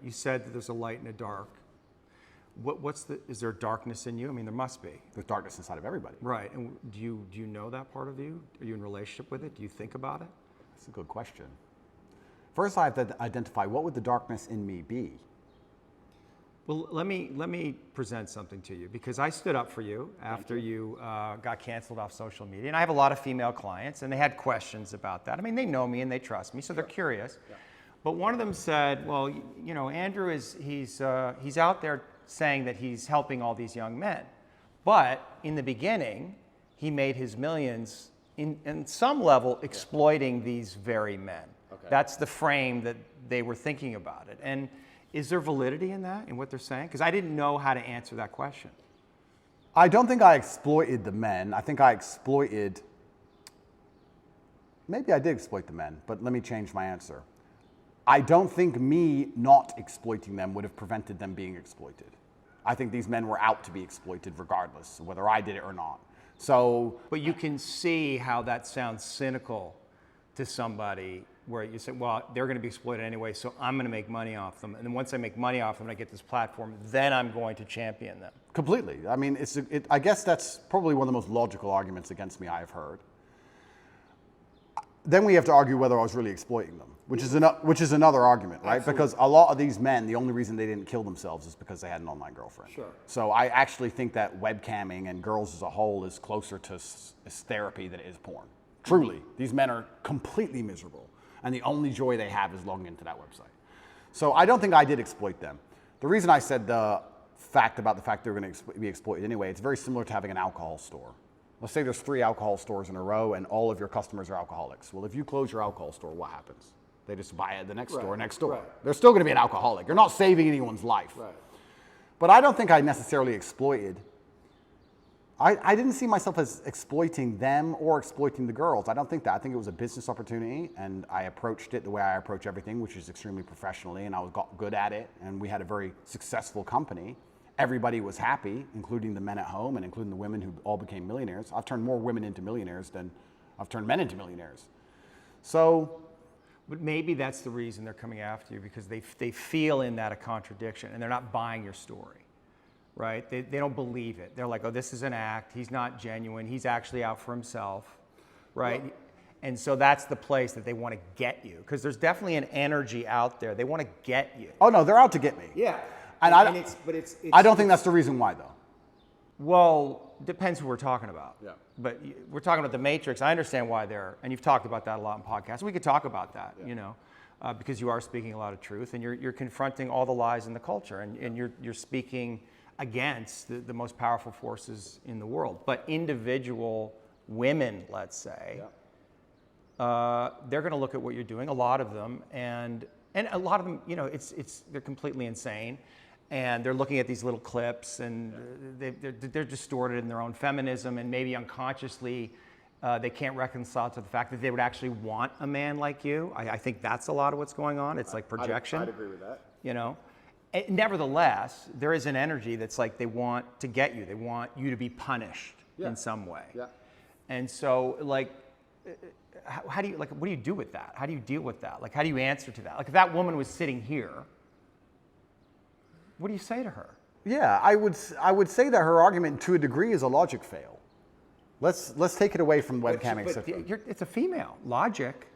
You said that there's a light and a dark. Is there darkness in you? I mean, there must be. There's darkness inside of everybody. Right. And do you know that part of you? Are you in a relationship with it? Do you think about it? That's a good question. First, I have to identify what would the darkness in me be. Well, let me present something to you, because I stood up for you after you got canceled off social media, and I have a lot of female clients, and they had questions about that. I mean, they know me and they trust me, so they're curious. Yeah. But one of them said, "Well, you know, Andrew he's out there saying that he's helping all these young men, but in the beginning, he made his millions in some level exploiting these very men." Okay. That's the frame that they were thinking about it. And is there validity in that, in what they're saying? Because I didn't know how to answer that question. I don't think I exploited the men. I think I exploited, maybe I did exploit the men, but let me change my answer. I don't think me not exploiting them would have prevented them being exploited. I think these men were out to be exploited regardless of whether I did it or not. So, but you can see how that sounds cynical to somebody, where you say, well, they're going to be exploited anyway, so I'm going to make money off them. And then once I make money off them and I get this platform, then I'm going to champion them. Completely. I mean, I guess that's probably one of the most logical arguments against me I've heard. Then we have to argue whether I was really exploiting them, which is another argument, right? Absolutely. Because a lot of these men, the only reason they didn't kill themselves is because they had an online girlfriend. Sure. So I actually think that webcamming and girls as a whole is closer to therapy than it is porn. Truly, these men are completely miserable, and the only joy they have is logging into that website. So I don't think I did exploit them. The reason I said the fact they're going to be exploited anyway, it's very similar to having an alcohol store. Let's say there's 3 alcohol stores in a row and all of your customers are alcoholics. Well, if you close your alcohol store, what happens? They just buy it at the next store next door. Right. They're still going to be an alcoholic. You're not saving anyone's life. Right. But I don't think I necessarily exploited. I didn't see myself as exploiting them or exploiting the girls. I don't think that. I think it was a business opportunity, and I approached it the way I approach everything, which is extremely professionally, and I got good at it, and we had a very successful company. Everybody was happy, including the men at home and including the women who all became millionaires. I've turned more women into millionaires than I've turned men into millionaires. So, but maybe that's the reason they're coming after you, because they feel in that a contradiction, and they're not buying your story. Right? They don't believe it. They're like, oh, this is an act. He's not genuine. He's actually out for himself. Right? Well, and so that's the place that they want to get you, because there's definitely an energy out there. They want to get you. Oh, no, they're out to get me. Yeah. And I don't think that's the reason why, though. Well, depends who we're talking about. Yeah. But we're talking about the Matrix. I understand why and you've talked about that a lot in podcasts. We could talk about that, you know, because you are speaking a lot of truth, and you're confronting all the lies in the culture, and you're speaking against the most powerful forces in the world. But individual women, let's say, they're going to look at what you're doing, a lot of them, and a lot of them, you know, they're completely insane, and they're looking at these little clips, and they're distorted in their own feminism, and maybe unconsciously they can't reconcile to the fact that they would actually want a man like you. I think that's a lot of what's going on. It's like projection. I'd agree with that. You know? Nevertheless, there is an energy that's like they want to get you. They want you to be punished in some way. Yeah. And so, like, how do you, like, what do you do with that? How do you deal with that? Like, how do you answer to that? Like, if that woman was sitting here, what do you say to her? Yeah, I would say that her argument, to a degree, is a logic fail. Let's take it away from webcamming. But it's a female logic.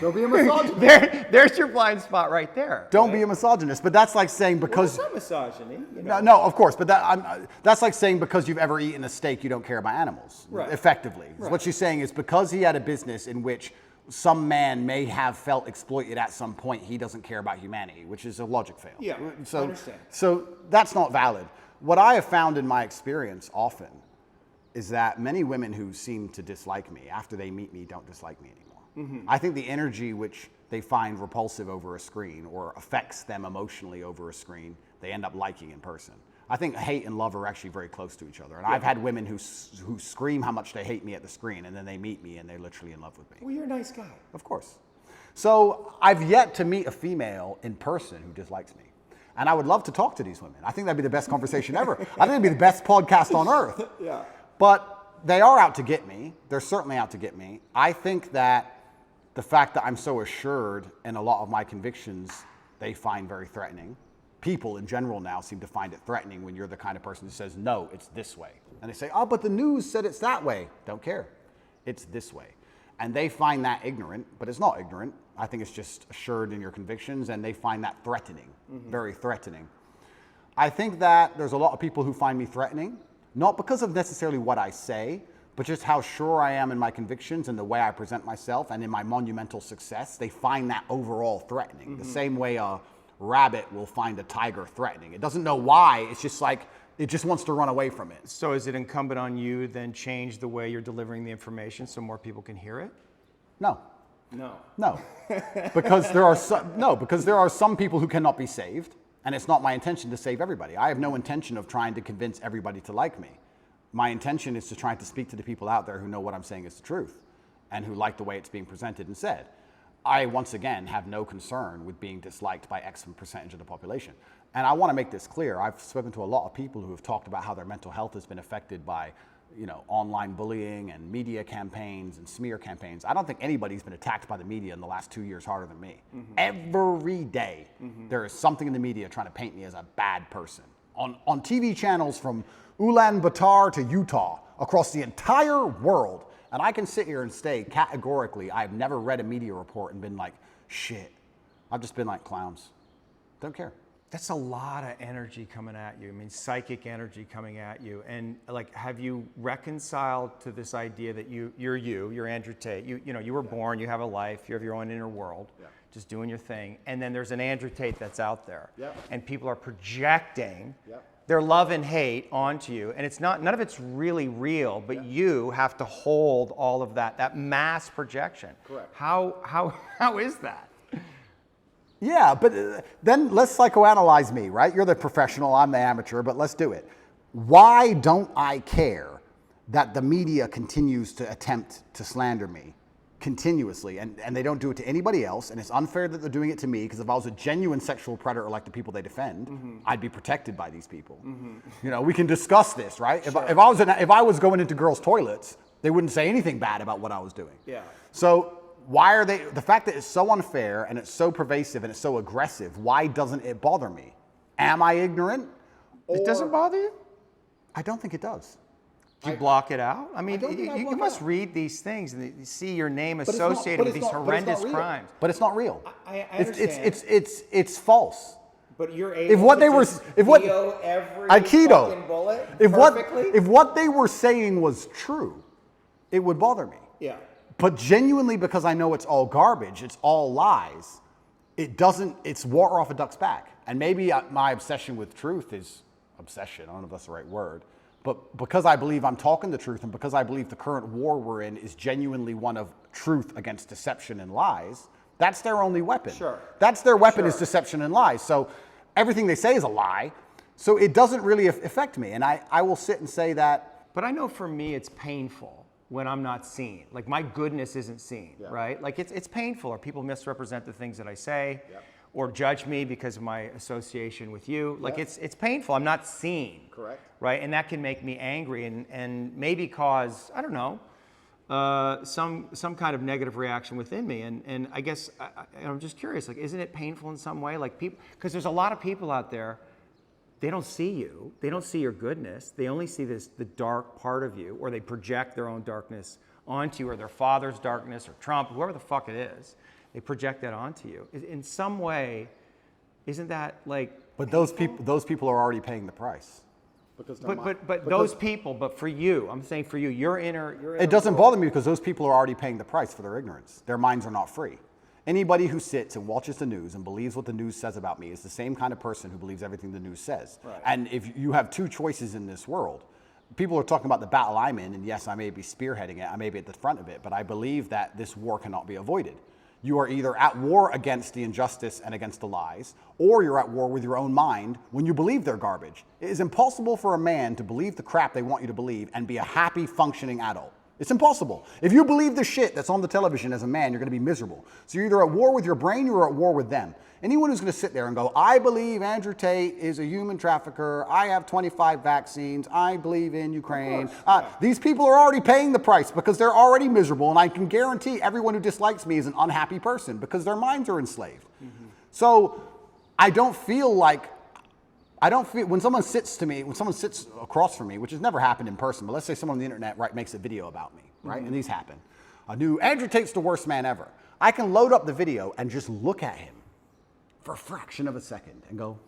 Don't be a misogynist. There's your blind spot right there. Don't be a misogynist, but that's like saying because... Well, it's not misogyny. You know? No, of course, but that's like saying because you've ever eaten a steak, you don't care about animals, effectively. Right. What she's saying is because he had a business in which some man may have felt exploited at some point, he doesn't care about humanity, which is a logic fail. Yeah, I understand. So that's not valid. What I have found in my experience often is that many women who seem to dislike me, after they meet me, don't dislike me anymore. Mm-hmm. I think the energy which they find repulsive over a screen or affects them emotionally over a screen, they end up liking in person. I think hate and love are actually very close to each other. And I've had women who scream how much they hate me at the screen, and then they meet me and they're literally in love with me. Well, you're a nice guy. Of course. So I've yet to meet a female in person who dislikes me. And I would love to talk to these women. I think that'd be the best conversation ever. I think it'd be the best podcast on earth. Yeah. But they are out to get me. They're certainly out to get me. I think that the fact that I'm so assured in a lot of my convictions they find very threatening. People in general now seem to find it threatening when you're the kind of person who says, no, it's this way. And they say, oh, but the news said it's that way. Don't care. It's this way. And they find that ignorant, but it's not ignorant. I think it's just assured in your convictions, and they find that threatening, very threatening. I think that there's a lot of people who find me threatening, not because of necessarily what I say, but just how sure I am in my convictions and the way I present myself and in my monumental success. They find that overall threatening. The same way a rabbit will find a tiger threatening. It doesn't know why, it's just like, it just wants to run away from it. So is it incumbent on you then change the way you're delivering the information so more people can hear it? No. No. Because there are some people who cannot be saved, and it's not my intention to save everybody. I have no intention of trying to convince everybody to like me. My intention is to try to speak to the people out there who know what I'm saying is the truth and who like the way it's being presented and said. I, once again, have no concern with being disliked by X percentage of the population. And I want to make this clear. I've spoken to a lot of people who have talked about how their mental health has been affected by, online bullying and media campaigns and smear campaigns. I don't think anybody's been attacked by the media in the last 2 years harder than me. Every day, there is something in the media trying to paint me as a bad person. On TV channels from Ulaanbaatar to Utah, across the entire world. And I can sit here and say categorically, I've never read a media report and been like, shit. I've just been like, clowns. Don't care. That's a lot of energy coming at you. I mean, psychic energy coming at you. And like, have you reconciled to this idea that you're Andrew Tate. You were born, you have a life, you have your own inner world, just doing your thing. And then there's an Andrew Tate that's out there. And people are projecting their love and hate onto you. And it's not, none of it's really real, but you have to hold all of that mass projection. Correct. How is that? Yeah, but then let's psychoanalyze me, right? You're the professional, I'm the amateur, but let's do it. Why don't I care that the media continues to attempt to slander me continuously, and they don't do it to anybody else, and it's unfair that they're doing it to me, because if I was a genuine sexual predator like the people they defend, I'd be protected by these people. We can discuss this, right? Sure. If I was going into girls' toilets, they wouldn't say anything bad about what I was doing. Yeah. So why are they, the fact that it's so unfair and it's so pervasive and it's so aggressive, why doesn't it bother me? Am I ignorant? It doesn't bother you? I don't think it does. Do you block it out? I mean, I you must read these things and you see your name associated with these horrendous crimes. But it's not real. I understand. It's false. But you're able to keto every fucking bullet perfectly? If what they were saying was true, it would bother me. Yeah. But genuinely, because I know it's all garbage, it's all lies, it's water off a duck's back. And maybe my obsession with truth is obsession, I don't know if that's the right word, but because I believe I'm talking the truth and because I believe the current war we're in is genuinely one of truth against deception and lies, that's their only weapon. Sure. That's their weapon is deception and lies. So everything they say is a lie. So it doesn't really affect me. And I will sit and say that. But I know for me it's painful when I'm not seen. Like my goodness isn't seen, right? Like it's painful, or people misrepresent the things that I say, or judge me because of my association with you. Like it's painful, I'm not seen. Correct. Right, and that can make me angry and maybe cause, I don't know, some kind of negative reaction within me. And I guess I'm just curious, like, isn't it painful in some way? Like people, because there's a lot of people out there, they don't see you. They don't see your goodness. They only see the dark part of you, or they project their own darkness onto you, or their father's darkness, or Trump, whoever the fuck it is. They project that onto you. In some way, isn't that like? But those people are already paying the price. But those people, but for you, I'm saying for you, your inner it doesn't bother me because those people are already paying the price for their ignorance. Their minds are not free. Anybody who sits and watches the news and believes what the news says about me is the same kind of person who believes everything the news says. Right. And if you have two choices in this world, people are talking about the battle I'm in, and yes, I may be spearheading it, I may be at the front of it, but I believe that this war cannot be avoided. You are either at war against the injustice and against the lies, or you're at war with your own mind when you believe they're garbage. It is impossible for a man to believe the crap they want you to believe and be a happy, functioning adult. It's impossible. If you believe the shit that's on the television as a man, you're going to be miserable. So you're either at war with your brain or you're at war with them. Anyone who's going to sit there and go, I believe Andrew Tate is a human trafficker, I have 25 vaccines, I believe in Ukraine. These people are already paying the price because they're already miserable, and I can guarantee everyone who dislikes me is an unhappy person because their minds are enslaved. So I don't feel when someone sits across from me, which has never happened in person, but let's say someone on the internet makes a video about me, right? And these happen. A new Andrew Tate's the worst man ever. I can load up the video and just look at him for a fraction of a second and go,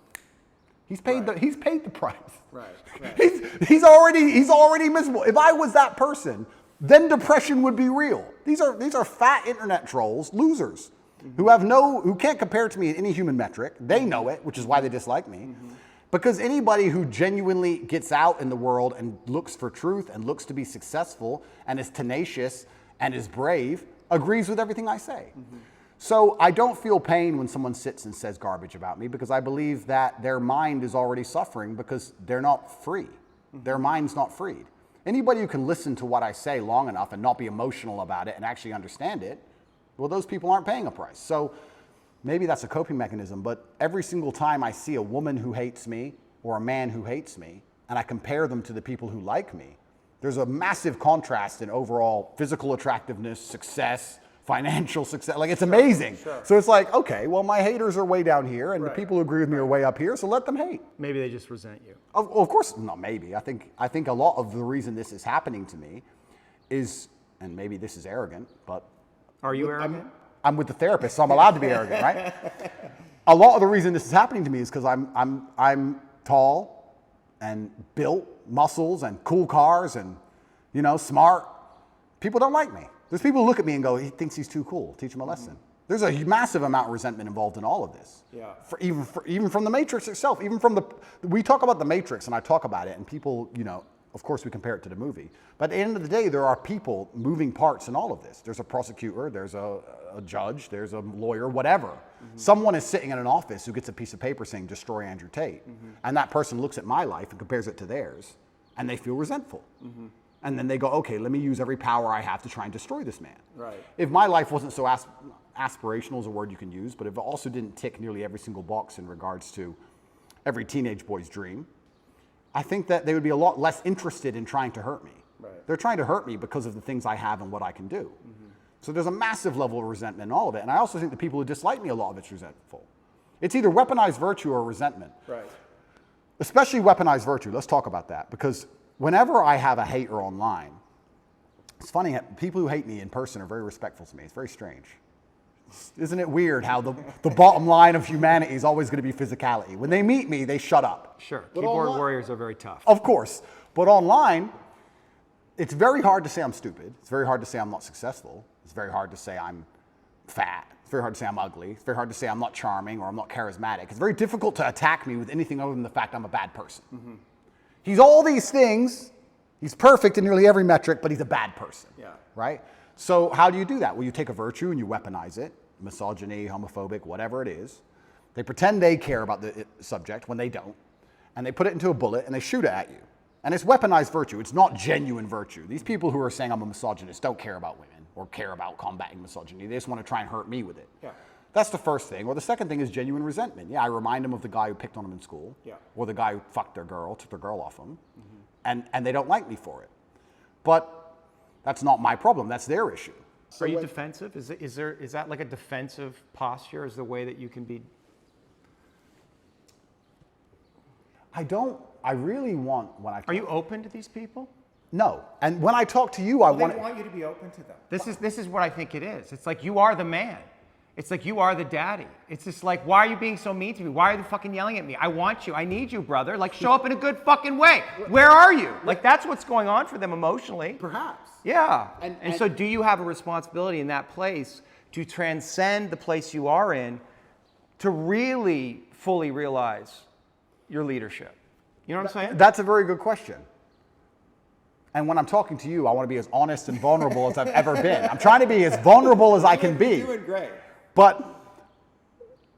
he's paid the price. Right. He's already miserable. If I was that person, then depression would be real. These are fat internet trolls, losers, who can't compare to me in any human metric. They know it, which is why they dislike me. Because anybody who genuinely gets out in the world and looks for truth and looks to be successful and is tenacious and is brave agrees with everything I say. So I don't feel pain when someone sits and says garbage about me, because I believe that their mind is already suffering because they're not free. Their mind's not freed. Anybody who can listen to what I say long enough and not be emotional about it and actually understand it, well, those people aren't paying a price. So maybe that's a coping mechanism, but every single time I see a woman who hates me or a man who hates me, and I compare them to the people who like me, there's a massive contrast in overall physical attractiveness, success, financial success. Like, it's amazing. Sure. So it's like, okay, well, my haters are way down here, and the people who agree with me are way up here, so let them hate. Maybe they just resent you. Of course, no, maybe. I think a lot of the reason this is happening to me is, and maybe this is arrogant, but... Are you arrogant? I'm with the therapist, so I'm allowed to be arrogant, right? A lot of the reason this is happening to me is because I'm tall and built, muscles and cool cars and, smart. People don't like me. There's people who look at me and go, he thinks he's too cool. Teach him a lesson. There's a massive amount of resentment involved in all of this. Yeah. Even from the Matrix itself, we talk about the Matrix and I talk about it and people, of course we compare it to the movie. But at the end of the day, there are people, moving parts in all of this. There's a prosecutor, there's a judge, there's a lawyer, whatever. Someone is sitting in an office who gets a piece of paper saying, destroy Andrew Tate. And that person looks at my life and compares it to theirs, and they feel resentful. And then they go, okay, let me use every power I have to try and destroy this man. Right. If my life wasn't so aspirational is a word you can use, but if it also didn't tick nearly every single box in regards to every teenage boy's dream, I think that they would be a lot less interested in trying to hurt me. Right. They're trying to hurt me because of the things I have and what I can do. So there's a massive level of resentment in all of it. And I also think the people who dislike me, a lot of it's resentful. It's either weaponized virtue or resentment. Right. Especially weaponized virtue. Let's talk about that. Because whenever I have a hater online, it's funny, people who hate me in person are very respectful to me. It's very strange. Isn't it weird how the bottom line of humanity is always going to be physicality? When they meet me, they shut up. Sure. But Keyboard warriors are very tough. Of course. But online, it's very hard to say I'm stupid. It's very hard to say I'm not successful. It's very hard to say I'm fat. It's very hard to say I'm ugly. It's very hard to say I'm not charming or I'm not charismatic. It's very difficult to attack me with anything other than the fact I'm a bad person. He's all these things. He's perfect in nearly every metric, but he's a bad person. Yeah. Right? So how do you do that? Well, you take a virtue and you weaponize it. Misogyny, homophobic, whatever it is. They pretend they care about the subject when they don't. And they put it into a bullet and they shoot it at you. And it's weaponized virtue. It's not genuine virtue. These people who are saying I'm a misogynist don't care about women or care about combating misogyny. They just want to try and hurt me with it. Yeah. That's the first thing. Or the second thing is genuine resentment. Yeah, I remind them of the guy who picked on them in school. Yeah. Or the guy who fucked their girl, took their girl off them. And they don't like me for it. But that's not my problem. That's their issue. Are you defensive? Is that like a defensive posture? Is the way that you can be? I really want when I talk. Are you open to these people? No. And when I talk to you, I They want you to be open to them. This is what I think it is. It's like you are the man. It's like you are the daddy. It's just like, why are you being so mean to me? Why are you fucking yelling at me? I want you. I need you, brother. Like, show up in a good fucking way. Where are you? Like, that's what's going on for them emotionally. Perhaps. Yeah. And So do you have a responsibility in that place to transcend the place you are in to really fully realize your leadership? You know what I'm saying? That's a very good question. And when I'm talking to you, I want to be as honest and vulnerable as I've ever been. I'm trying to be as vulnerable as I can be. You're doing great. But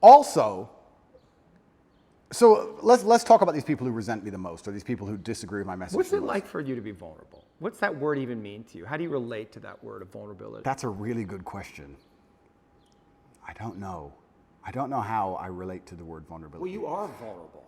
also, so let's talk about these people who resent me the most, or these people who disagree with my message. What's it like for you to be vulnerable? What's that word even mean to you? How do you relate to that word of vulnerability? That's a really good question. I don't know. I don't know how I relate to the word vulnerability. Well, you are vulnerable.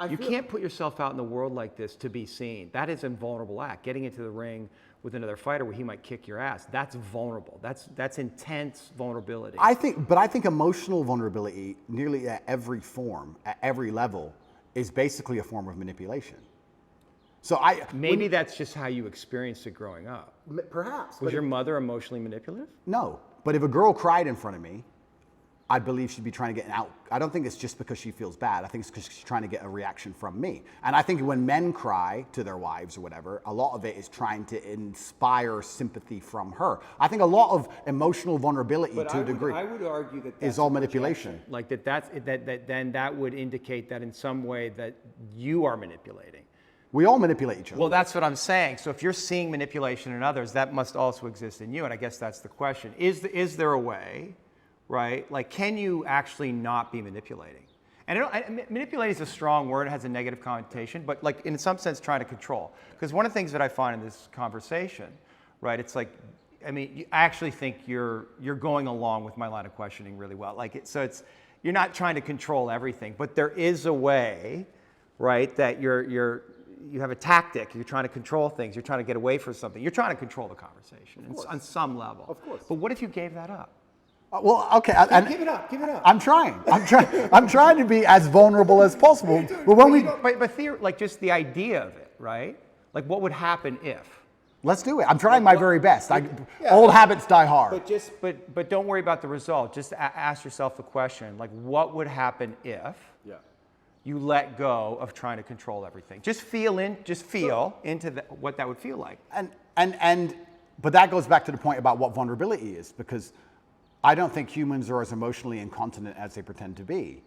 You can't put yourself out in the world like this to be seen. That is a vulnerable act. Getting into the ring with another fighter where he might kick your ass. That's vulnerable. That's intense vulnerability. I think emotional vulnerability, nearly at every form, at every level, is basically a form of manipulation. So Maybe that's just how you experienced it growing up. perhaps. Was your mother emotionally manipulative? No, but if a girl cried in front of me, I believe she'd be trying to get an out. I don't think it's just because she feels bad. I think it's because she's trying to get a reaction from me. And I think when men cry to their wives or whatever, a lot of it is trying to inspire sympathy from her. I think a lot of emotional vulnerability to a degree I would argue that is all manipulation. Like then that would indicate that in some way that you are manipulating. We all manipulate each other. Well, that's what I'm saying. So if you're seeing manipulation in others, that must also exist in you. And I guess that's the question. Is there a way, right? Like, can you actually not be manipulating? And manipulating is a strong word. It has a negative connotation, but like in some sense, trying to control. Because one of the things that I find in this conversation, right? It's like, I mean, I actually think you're going along with my line of questioning really well. Like, you're not trying to control everything, but there is a way, right? That you have a tactic. You're trying to control things. You're trying to get away from something. You're trying to control the conversation on some level. Of course. But what if you gave that up? Well, okay. Give it up. I'm trying to be as vulnerable as possible. But when we Like just the idea of it, right? Like what would happen if? let's do it. I'm trying my very best. Old habits die hard. But don't worry about the result. Just ask yourself the question, like what would happen if you let go of trying to control everything? Just feel into what that would feel like. But that goes back to the point about what vulnerability is, because I don't think humans are as emotionally incontinent as they pretend to be.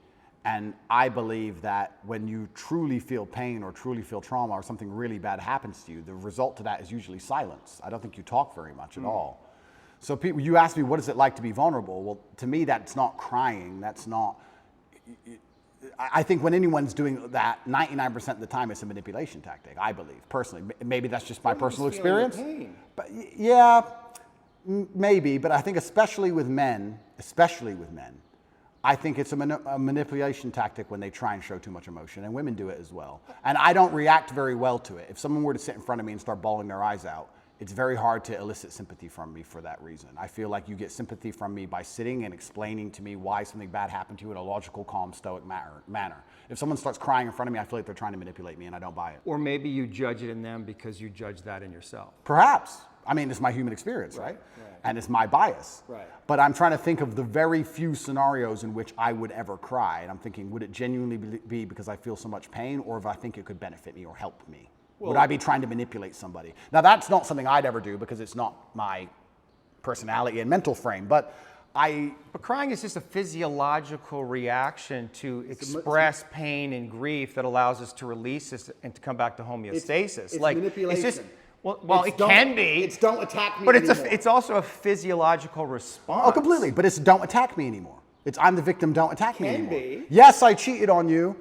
And I believe that when you truly feel pain or truly feel trauma or something really bad happens to you, the result to that is usually silence. I don't think you talk very much at all. So people, you ask me, what is it like to be vulnerable? Well, to me, that's not crying. That's not... I think when anyone's doing that, 99% of the time, it's a manipulation tactic, I believe, personally. Maybe that's just my personal experience. But yeah, maybe. But I think especially with men, I think it's a manipulation tactic when they try and show too much emotion, and women do it as well. And I don't react very well to it. If someone were to sit in front of me and start bawling their eyes out, it's very hard to elicit sympathy from me for that reason. I feel like you get sympathy from me by sitting and explaining to me why something bad happened to you in a logical, calm, stoic manner. If someone starts crying in front of me, I feel like they're trying to manipulate me, and I don't buy it. Or maybe you judge it in them because you judge that in yourself. Perhaps. I mean, it's my human experience, right? And it's my bias. Right. But I'm trying to think of the very few scenarios in which I would ever cry. And I'm thinking, would it genuinely be because I feel so much pain, or if I think it could benefit me or help me? Would I be trying to manipulate somebody? Now, that's not something I'd ever do because it's not my personality and mental frame. But crying is just a physiological reaction to express pain and grief that allows us to release this and to come back to homeostasis. It's manipulation. It's just, well, it can be. It's don't attack me but anymore. it's also a physiological response. Oh, completely. But it's don't attack me anymore. It's I'm the victim, don't attack me anymore. Be. Yes, I cheated on you.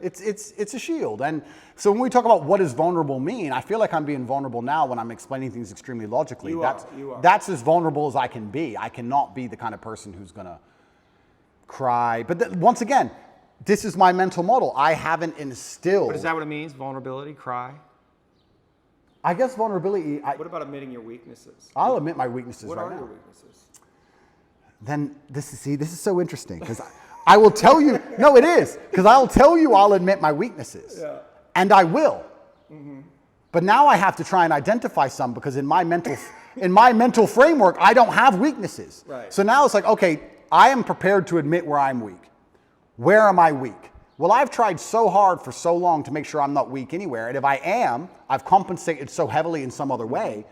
It's a shield. And so when we talk about what does vulnerable mean, I feel like I'm being vulnerable now when I'm explaining things extremely logically. You are. That's as vulnerable as I can be. I cannot be the kind of person who's going to cry. But once again, this is my mental model. I haven't instilled. But is that what it means? Vulnerability, cry? I guess vulnerability. What about admitting your weaknesses? I'll admit my weaknesses What right are now. your weaknesses? Then this is so interesting because I will tell you. No, it is because I'll tell you I'll admit my weaknesses, and I will. Mm-hmm. But now I have to try and identify some because in my mental framework I don't have weaknesses. Right. So now it's like, okay, I am prepared to admit where I'm weak. Where am I weak? Well, I've tried so hard for so long to make sure I'm not weak anywhere, and if I am, I've compensated so heavily in some other way,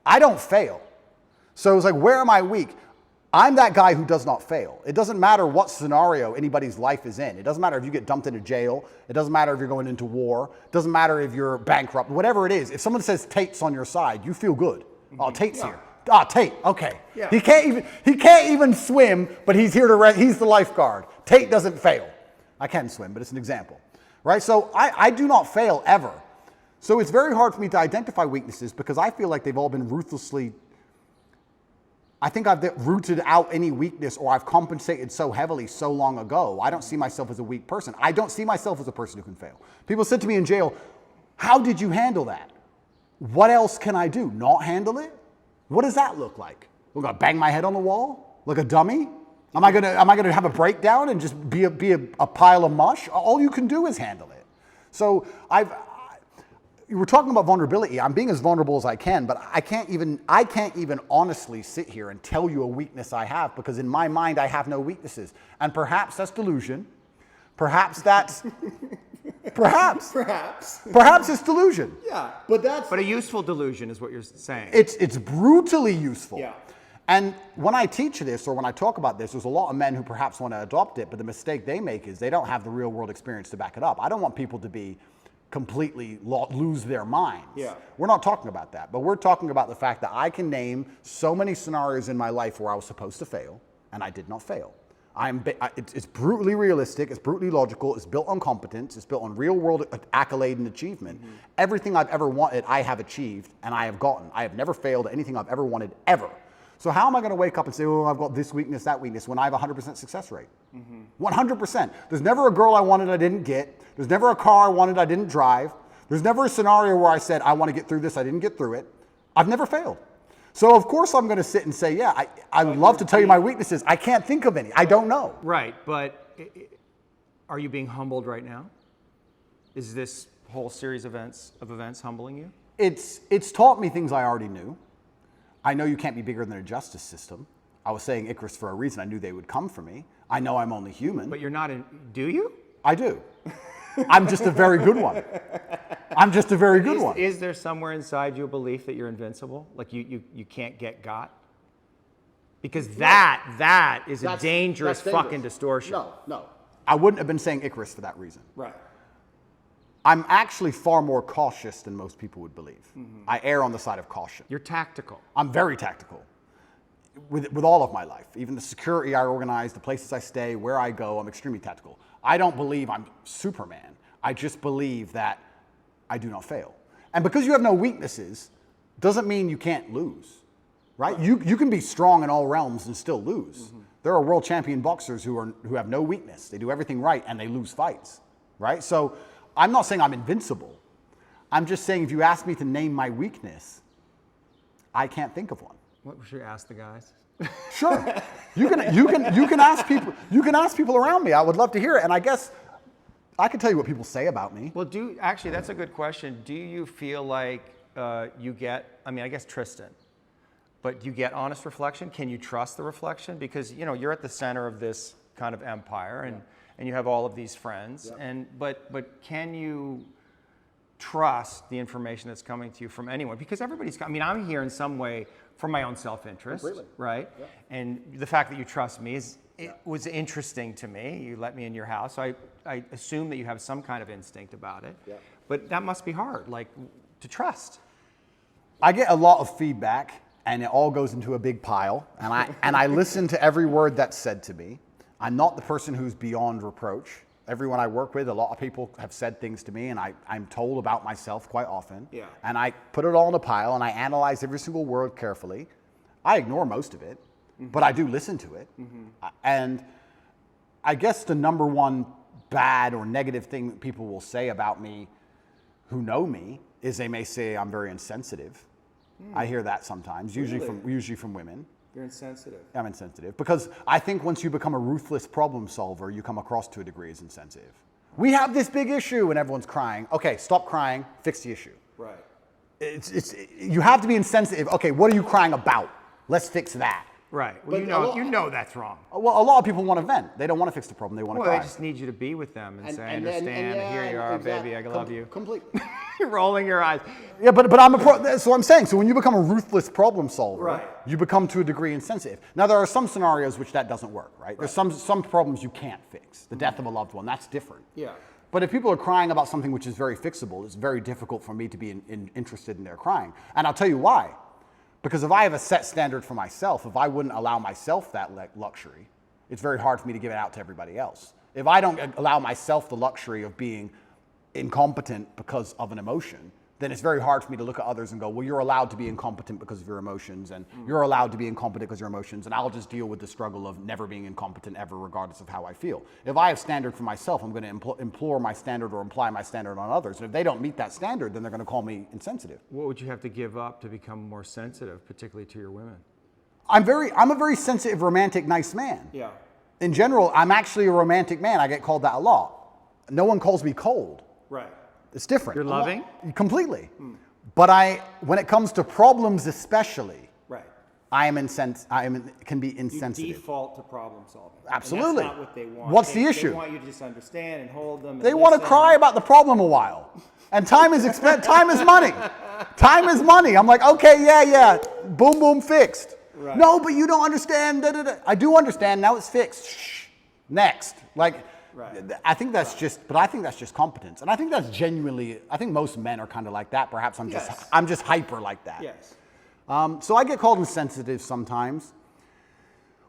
I don't fail. So it's like, where am I weak? I'm that guy who does not fail. It doesn't matter what scenario anybody's life is in. It doesn't matter if you get dumped into jail. It doesn't matter if you're going into war. It doesn't matter if you're bankrupt. Whatever it is, if someone says Tate's on your side, you feel good. Oh, Tate's here. Ah, Tate, okay. Yeah. He can't even swim, but he's here to he's the lifeguard. Tate doesn't fail. I can swim, but it's an example, right? So I do not fail ever. So it's very hard for me to identify weaknesses because I feel like they've all been ruthlessly. I think I've rooted out any weakness, or I've compensated so heavily so long ago. I don't see myself as a weak person. I don't see myself as a person who can fail. People said to me in jail, How did you handle that? What else can I do? Not handle it? What does that look like? We're gonna bang my head on the wall like a dummy? Am I gonna have a breakdown and just be a pile of mush? All you can do is handle it. So you were talking about vulnerability. I'm being as vulnerable as I can, but I can't even honestly sit here and tell you a weakness I have, because in my mind I have no weaknesses. And perhaps that's delusion. Perhaps that's perhaps it's delusion. Yeah, but But a useful delusion is what you're saying. It's brutally useful. Yeah. And when I teach this or when I talk about this, there's a lot of men who perhaps want to adopt it, but the mistake they make is they don't have the real world experience to back it up. I don't want people to be completely lose their minds. Yeah. We're not talking about that, but we're talking about the fact that I can name so many scenarios in my life where I was supposed to fail and I did not fail. It's brutally realistic, it's brutally logical, it's built on competence, it's built on real world accolade and achievement. Mm-hmm. Everything I've ever wanted, I have achieved and I have gotten. I have never failed at anything I've ever wanted, ever. So how am I going to wake up and say, oh, I've got this weakness, that weakness, when I have a 100% success rate? Mm-hmm. 100%. There's never a girl I wanted I didn't get. There's never a car I wanted I didn't drive. There's never a scenario where I said, I want to get through this, I didn't get through it. I've never failed. So of course I'm going to sit and say, yeah, I would love to tell you my weaknesses. I can't think of any. I don't know. Right, but are you being humbled right now? Is this whole series of events humbling you? It's taught me things I already knew. I know you can't be bigger than a justice system. I was saying Icarus for a reason. I knew they would come for me. I know I'm only human. But you're not do you? I do. I'm just a very good one. I'm just a very good one. Is there somewhere inside you a belief that you're invincible? Like you can't get got? Because that is a dangerous fucking distortion. No. I wouldn't have been saying Icarus for that reason. Right. I'm actually far more cautious than most people would believe. Mm-hmm. I err on the side of caution. You're tactical. I'm very tactical with all of my life. Even the security I organize, the places I stay, where I go, I'm extremely tactical. I don't believe I'm Superman. I just believe that I do not fail. And because you have no weaknesses, doesn't mean you can't lose, right? You can be strong in all realms and still lose. Mm-hmm. There are world champion boxers who have no weakness. They do everything right and they lose fights, right? So I'm not saying I'm invincible. I'm just saying if you ask me to name my weakness, I can't think of one. What should we ask the guys? Sure. You can ask people. You can ask people around me. I would love to hear it. And I guess I can tell you what people say about me. Well, actually that's a good question. Do you feel like you get? I mean, I guess Tristan. But do you get honest reflection? Can you trust the reflection? Because you're at the center of this kind of empire, and you have all of these friends. Yeah. But can you trust the information that's coming to you from anyone? Because everybody's. I mean, I'm here in some way for my own self-interest, right? Yeah. And the fact that you trust me was interesting to me. You let me in your house, so I assume that you have some kind of instinct about it. Yeah. But that must be hard, like to trust. I get a lot of feedback, and it all goes into a big pile, and I listen to every word that's said to me. I'm not the person who's beyond reproach. Everyone I work with, a lot of people have said things to me, and I'm told about myself quite often. Yeah. And I put it all in a pile, and I analyze every single word carefully. I ignore most of it, mm-hmm. but I do listen to it. Mm-hmm. And I guess the number one bad or negative thing that people will say about me who know me is they may say I'm very insensitive. I hear that sometimes, usually from women. You're insensitive. I'm insensitive because I think once you become a ruthless problem solver, you come across to a degree as insensitive. We have this big issue and everyone's crying. Okay, stop crying, fix the issue. Right. You have to be insensitive. Okay, what are you crying about? Let's fix that. Right. Well, you know that's wrong. Well, a lot of people want to vent. They don't want to fix the problem. They want to cry. Well, they just need you to be with them and say, I understand, here you are, exactly. Baby, I love you. Completely. You're rolling your eyes. Yeah, but I'm that's what I'm saying. So when you become a ruthless problem solver, right. you become to a degree insensitive. Now, there are some scenarios which that doesn't work, right? There's some problems you can't fix. The death of a loved one, that's different. Yeah. But if people are crying about something which is very fixable, it's very difficult for me to be interested in their crying. And I'll tell you why. Because if I have a set standard for myself, if I wouldn't allow myself that luxury, it's very hard for me to give it out to everybody else. If I don't allow myself the luxury of being incompetent because of an emotion, then it's very hard for me to look at others and go, well, you're allowed to be incompetent because of your emotions, and you're allowed to be incompetent because of your emotions, and I'll just deal with the struggle of never being incompetent ever, regardless of how I feel. If I have standard for myself, I'm going to implore my standard or imply my standard on others. And if they don't meet that standard, then they're going to call me insensitive. What would you have to give up to become more sensitive, particularly to your women? I'm a very sensitive, romantic, nice man. Yeah. In general, I'm actually a romantic man. I get called that a lot. No one calls me cold. Right. It's different. You're loving? Completely. But when it comes to problems especially, Right. can be You insensitive. default to problem solving. Absolutely. And that's not what they want. What's the issue? They want you to just understand and hold them. They want to cry about the problem a while. And time is time is money. Time is money. I'm like, okay, yeah. Boom, boom, fixed. Right. No, but you don't understand. Da, da, da. I do understand. Now it's fixed. Shh. Next. Like, Right. I think that's just competence. And I think that's genuinely, I think most men are kind of like that. Perhaps I'm just hyper like that. Yes. So I get called insensitive sometimes.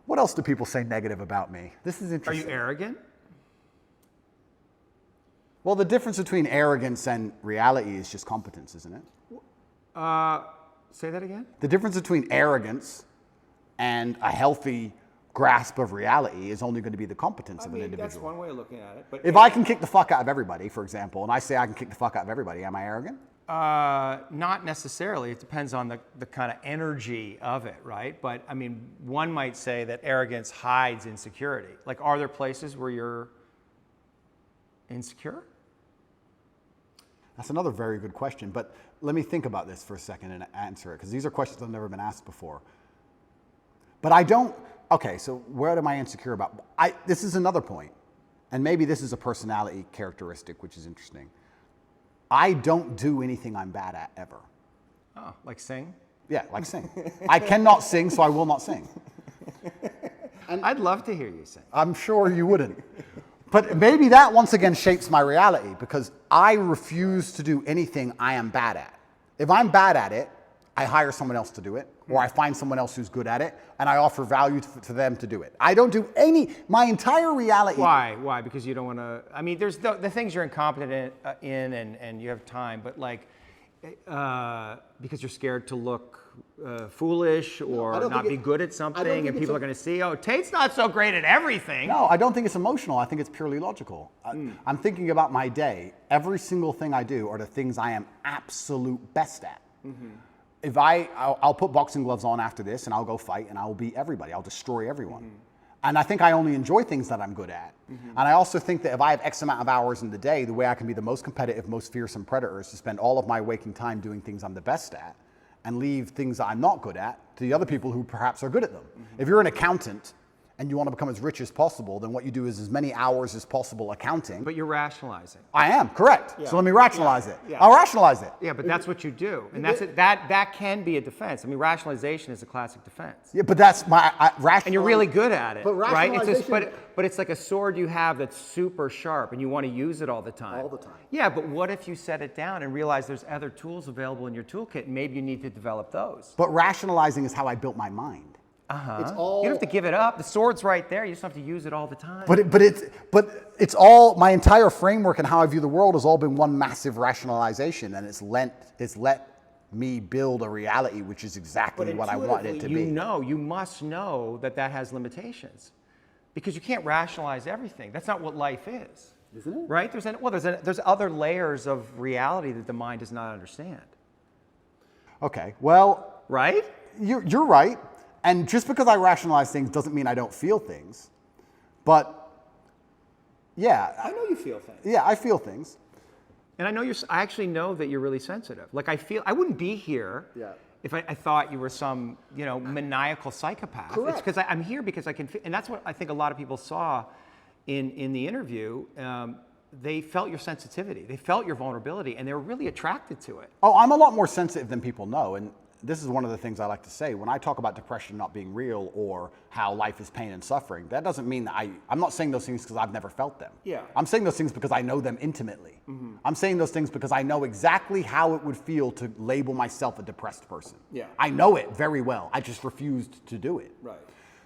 What else do people say negative about me? This is Are interesting. you arrogant? Well, the difference between arrogance and reality is just competence, isn't it? Say that again? The difference between arrogance and a healthy grasp of reality is only going to be the competence of an individual. That's one way of looking at it. But If I can kick the fuck out of everybody, for example, and I say I can kick the fuck out of everybody, am I arrogant? Not necessarily. It depends on the kind of energy of it, right? But I mean, one might say that arrogance hides insecurity. Like, are there places where you're insecure? That's another very good question, but let me think about this for a second and answer it, because these are questions that have never been asked before. But I don't, okay, so what am I insecure about? This is another point, and maybe this is a personality characteristic, which is interesting. I don't do anything I'm bad at ever. Oh, like sing? Yeah, like sing. I cannot sing, so I will not sing. I'd love to hear you sing. I'm sure you wouldn't. But maybe that once again shapes my reality, because I refuse to do anything I am bad at. If I'm bad at it, I hire someone else to do it, or I find someone else who's good at it, and I offer value to them to do it. I don't do my entire reality. Why? Because you don't want to, I mean, there's the things you're incompetent in and you have time, but like, because you're scared to look foolish or not be good at something, and people are going to see, oh, Tate's not so great at everything. No, I don't think it's emotional. I think it's purely logical. I'm thinking about my day. Every single thing I do are the things I am absolute best at. If I'll put boxing gloves on after this, and I'll go fight, and I'll beat everybody. I'll destroy everyone. And I think I only enjoy things that I'm good at. And I also think that if I have X amount of hours in the day, the way I can be the most competitive, most fearsome predator is to spend all of my waking time doing things I'm the best at, and leave things that I'm not good at to the other people who perhaps are good at them. If you're an accountant and you want to become as rich as possible, then what you do is as many hours as possible accounting. But you're rationalizing. I am, correct. Yeah. So let me rationalize it. Yeah. I'll rationalize it. Yeah, but that's what you do, and that can be a defense. I mean, rationalization is a classic defense. Yeah, but that's my rational. And you're really good at it, But right? It's just, rationalization- but it's like a sword you have that's super sharp, and you want to use it all the time. All the time. Yeah, but what if you set it down and realize there's other tools available in your toolkit, and maybe you need to develop those? But rationalizing is how I built my mind. It's all. You don't have to give it up. The sword's right there. You just don't have to use it all the time. But it's all, my entire framework and how I view the world has all been one massive rationalization, and it's let me build a reality which is exactly what I want it to be. You must know that has limitations, because you can't rationalize everything. That's not what life is. Isn't it? Right? There's other layers of reality that the mind does not understand. Okay, well, Right? you're right. And just because I rationalize things doesn't mean I don't feel things. But yeah, I know you feel things. yeah, I feel things. And I actually know that you're really sensitive. Like, I wouldn't be here if I thought you were some, maniacal psychopath. Correct. It's because I'm here because I can, and that's what I think a lot of people saw in the interview. They felt your sensitivity, they felt your vulnerability, and they were really attracted to it. Oh, I'm a lot more sensitive than people know. And this is one of the things I like to say. When I talk about depression not being real or how life is pain and suffering, that doesn't mean that I'm not saying those things because I've never felt them. Yeah. I'm saying those things because I know them intimately. I'm saying those things because I know exactly how it would feel to label myself a depressed person. Yeah. I know it very well. I just refused to do it. Right.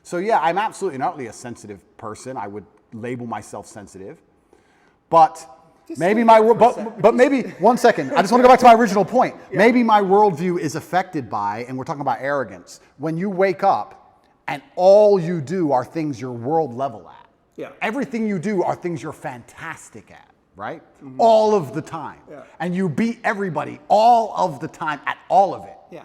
So yeah, I'm absolutely not really a sensitive person. I would label myself sensitive. But Maybe but maybe, one second, I just want to go back to my original point. Maybe my worldview is affected by, and we're talking about arrogance, when you wake up and all you do are things you're world level at. Yeah. Everything you do are things you're fantastic at, right? All of the time. Yeah. And And you beat everybody all of the time at all of it. Yeah.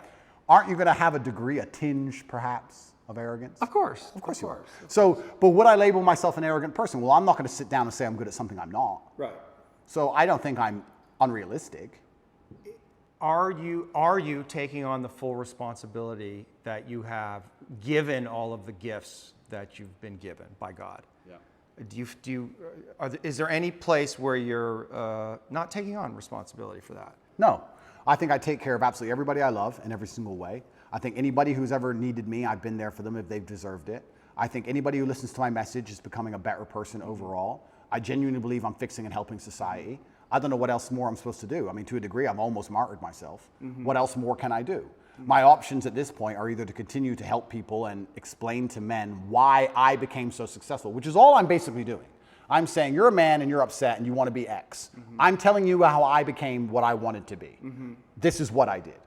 Aren't you going to have a degree, a tinge perhaps, of arrogance? Of course. Of course you are. So, but would I label myself an arrogant person? Well, I'm not going to sit down and say I'm good at something I'm not. Right. So I don't think I'm unrealistic. Are you taking on the full responsibility that you have given all of the gifts that you've been given by God? Yeah. Is there any place where you're not taking on responsibility for that? No. I think I take care of absolutely everybody I love in every single way. I think anybody who's ever needed me, I've been there for them if they've deserved it. I think anybody who listens to my message is becoming a better person overall. I genuinely believe I'm fixing and helping society. I don't know what else more I'm supposed to do. I mean, to a degree, I've almost martyred myself. What else more can I do? My options at this point are either to continue to help people and explain to men why I became so successful, which is all I'm basically doing. I'm saying you're a man and you're upset and you want to be X. I'm telling you how I became what I wanted to be. This is what I did.